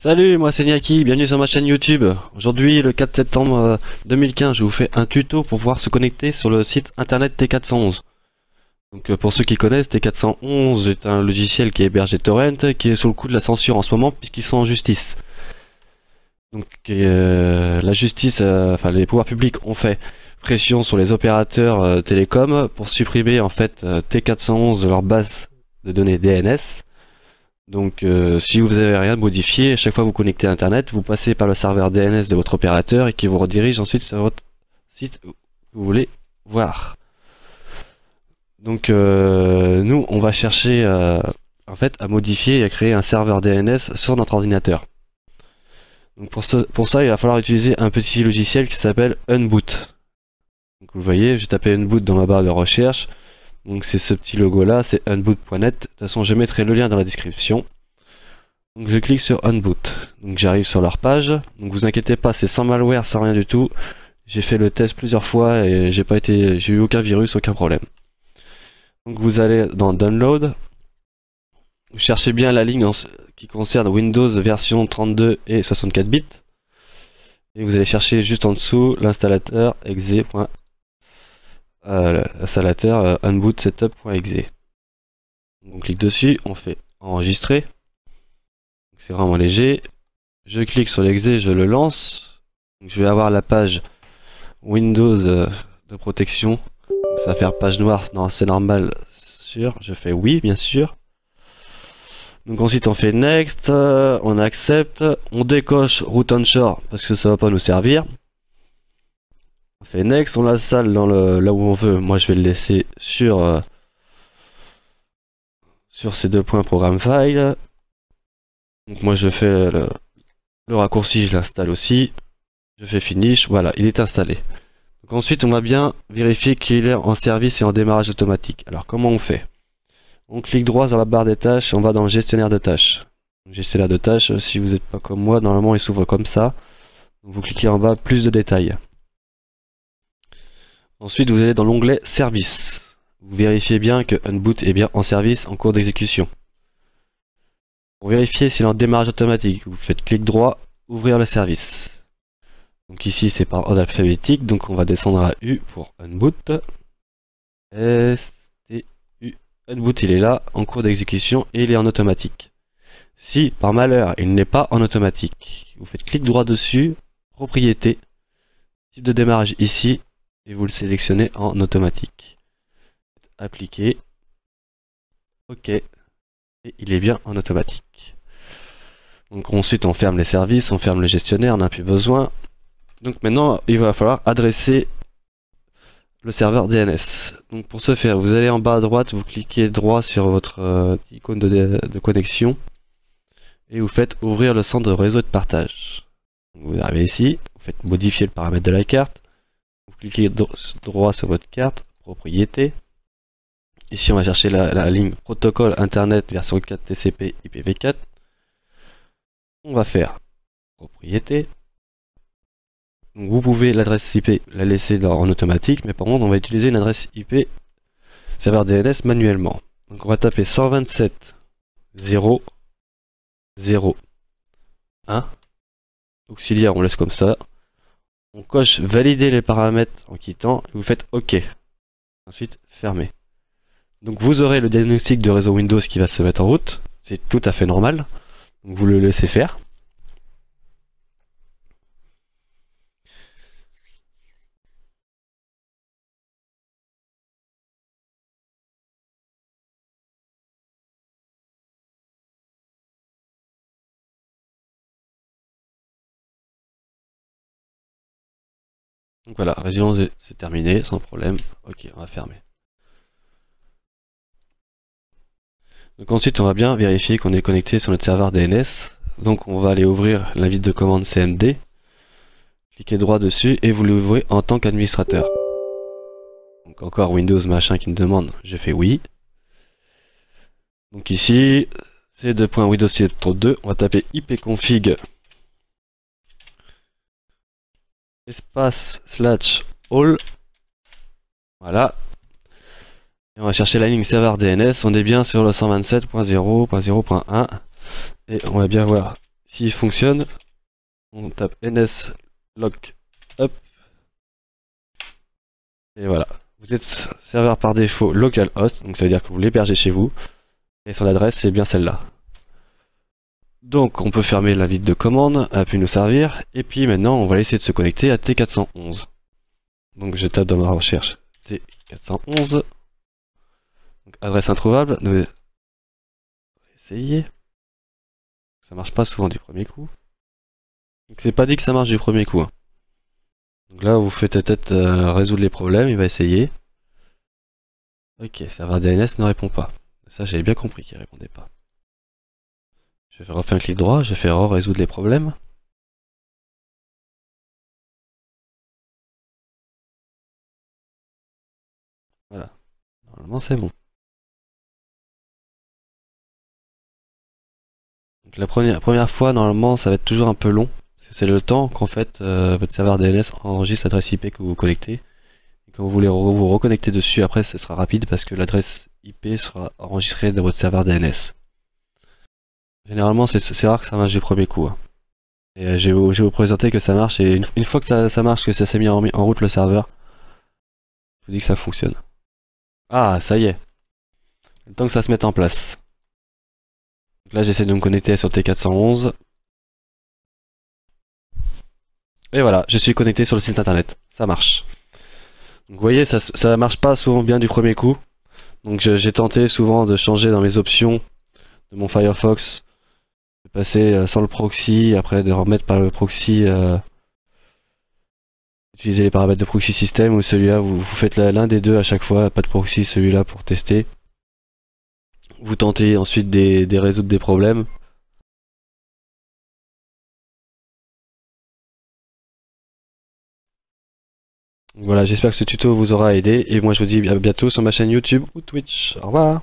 Salut, moi c'est Niaki, bienvenue sur ma chaîne YouTube. Aujourd'hui, le 4 septembre 2015, je vous fais un tuto pour pouvoir se connecter sur le site internet T411. Donc pour ceux qui connaissent, T411 est un logiciel qui est hébergé torrent, qui est sous le coup de la censure en ce moment puisqu'ils sont en justice. Donc la justice, enfin les pouvoirs publics ont fait pression sur les opérateurs télécoms pour supprimer en fait T411 de leur base de données DNS. Donc si vous n'avez rien modifié, à chaque fois que vous connectez à internet, vous passez par le serveur DNS de votre opérateur et qui vous redirige ensuite sur votre site que vous voulez voir. Donc nous on va chercher en fait à modifier et à créer un serveur DNS sur notre ordinateur. Donc pour ça il va falloir utiliser un petit logiciel qui s'appelle Unboot. Donc vous voyez, j'ai tapé Unboot dans ma barre de recherche. Donc c'est ce petit logo là, c'est unboot.net. De toute façon je mettrai le lien dans la description. Donc je clique sur Unboot. Donc j'arrive sur leur page. Donc vous inquiétez pas, c'est sans malware, sans rien du tout. J'ai fait le test plusieurs fois et j'ai eu aucun virus, aucun problème. Donc vous allez dans Download. Vous cherchez bien la ligne qui concerne Windows version 32 et 64 bits. Et vous allez chercher juste en dessous l'installateur exe.exe. L'installateur unbootsetup.exe. On clique dessus, on fait enregistrer. C'est vraiment léger. Je clique sur l'exe, je le lance. Donc, je vais avoir la page Windows de protection. Donc, ça va faire page noire, non, c'est normal, sûr. Je fais oui, bien sûr. Donc ensuite on fait next, on accepte, on décoche root onshore parce que ça va pas nous servir. On fait next, on l'installe dans là où on veut. Moi je vais le laisser sur ces deux points programme file. Donc moi je fais le raccourci, je l'installe aussi. Je fais finish, voilà, il est installé. Donc ensuite on va bien vérifier qu'il est en service et en démarrage automatique. Alors comment on fait? On clique droit sur la barre des tâches et on va dans le gestionnaire de tâches. Le gestionnaire de tâches, si vous n'êtes pas comme moi, normalement il s'ouvre comme ça. Donc vous cliquez en bas, plus de détails. Ensuite, vous allez dans l'onglet Service. Vous vérifiez bien que Unboot est bien en service en cours d'exécution. Pour vérifier s'il est en démarrage automatique, vous faites clic droit, ouvrir le service. Donc ici, c'est par ordre alphabétique, donc on va descendre à U pour Unboot. S-T-U. Unboot, il est là, en cours d'exécution, et il est en automatique. Si, par malheur, il n'est pas en automatique, vous faites clic droit dessus, Propriété, type de démarrage ici, et vous le sélectionnez en automatique. Appliquer. OK. Et il est bien en automatique. Donc ensuite on ferme les services, on ferme le gestionnaire, on n'a plus besoin. Donc maintenant il va falloir adresser le serveur DNS. Donc pour ce faire, vous allez en bas à droite, vous cliquez droit sur votre icône de connexion. Et vous faites ouvrir le centre de réseau de partage. Donc vous arrivez ici, vous faites modifier le paramètre de la carte. Vous cliquez droit sur votre carte, propriété. Ici on va chercher la ligne protocole internet version 4 TCP IPv4. On va faire propriété. Donc vous pouvez l'adresse IP la laisser en automatique, mais par contre on va utiliser une adresse IP serveur DNS manuellement. Donc on va taper 127.0.0.1. Auxiliaire on laisse comme ça. On coche valider les paramètres en quittant et vous faites OK. Ensuite, fermez. Donc vous aurez le diagnostic de réseau Windows qui va se mettre en route. C'est tout à fait normal. Donc vous le laissez faire. Donc voilà, résilience c'est terminé, sans problème. Ok, on va fermer. Donc ensuite, on va bien vérifier qu'on est connecté sur notre serveur DNS. Donc on va aller ouvrir l'invite de commande CMD. Cliquez droit dessus et vous l'ouvrez en tant qu'administrateur. Donc encore Windows machin qui me demande, je fais oui. Donc ici, c'est 2.windows.2, on va taper ipconfig espace / all. Voilà. Et on va chercher la ligne serveur DNS. On est bien sur le 127.0.0.1. Et on va bien voir s'il fonctionne, on tape ns lock up. Et voilà. Vous êtes serveur par défaut localhost, donc ça veut dire que vous l'hébergez chez vous. Et son adresse, c'est bien celle-là. Donc on peut fermer la liste de commandes, elle a pu nous servir. Et puis maintenant, on va essayer de se connecter à T411. Donc je tape dans ma recherche T411. Donc, adresse introuvable. On va essayer. Ça marche pas souvent du premier coup. Donc c'est pas dit que ça marche du premier coup. Hein. Donc là, vous faites peut-être résoudre les problèmes, il va essayer. Ok, serveur DNS ne répond pas. Ça, j'avais bien compris qu'il répondait pas. Je vais refaire un clic droit, je vais résoudre les problèmes. Voilà. Normalement, c'est bon. Donc la première fois, normalement, ça va être toujours un peu long. C'est le temps qu'en fait, votre serveur DNS enregistre l'adresse IP que vous vous connectez. Et quand vous voulez vous reconnecter dessus, après, ce sera rapide parce que l'adresse IP sera enregistrée dans votre serveur DNS. Généralement, c'est rare que ça marche du premier coup. Hein. Et je vais vous présenter que ça marche. Et une fois que ça marche, que ça s'est mis en route le serveur, je vous dis que ça fonctionne. Ah, ça y est. Le temps que ça se mette en place. Donc là, j'essaie de me connecter sur T411. Et voilà, je suis connecté sur le site internet. Ça marche. Donc vous voyez, ça marche pas souvent bien du premier coup. Donc j'ai tenté souvent de changer dans mes options de mon Firefox, de passer sans le proxy, après de remettre par le proxy, utiliser les paramètres de proxy system ou celui-là, vous faites l'un des deux à chaque fois, pas de proxy, celui-là pour tester. Vous tentez ensuite des résoudre des problèmes. Voilà, j'espère que ce tuto vous aura aidé et moi je vous dis à bientôt sur ma chaîne YouTube ou Twitch. Au revoir.